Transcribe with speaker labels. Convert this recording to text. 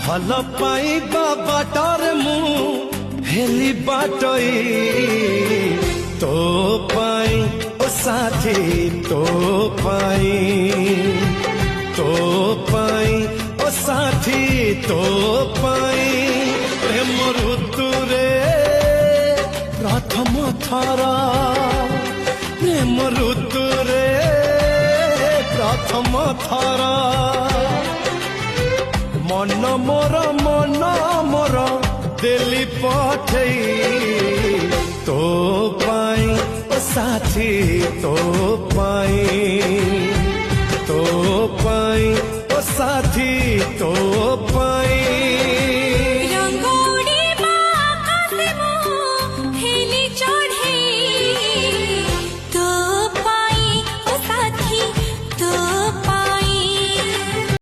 Speaker 1: ଭଲ ପାଇବା ବାଟରେ ମୁଁ ହେଲି ବାଟୋଇ ତୋ ପାଇଁ ଓ ସାଥୀ ତୋ ପାଇଁ ଓ ସାଥୀ ତୋ ପାଇଁ ପ୍ରେମ ଋତୁରେ ପ୍ରଥମ ଥର ପ୍ରେମ ଋତୁରେ ପ୍ରଥମ ଥର मन मोर दिल्ली पठई तो पाई ओ साथी तो पाई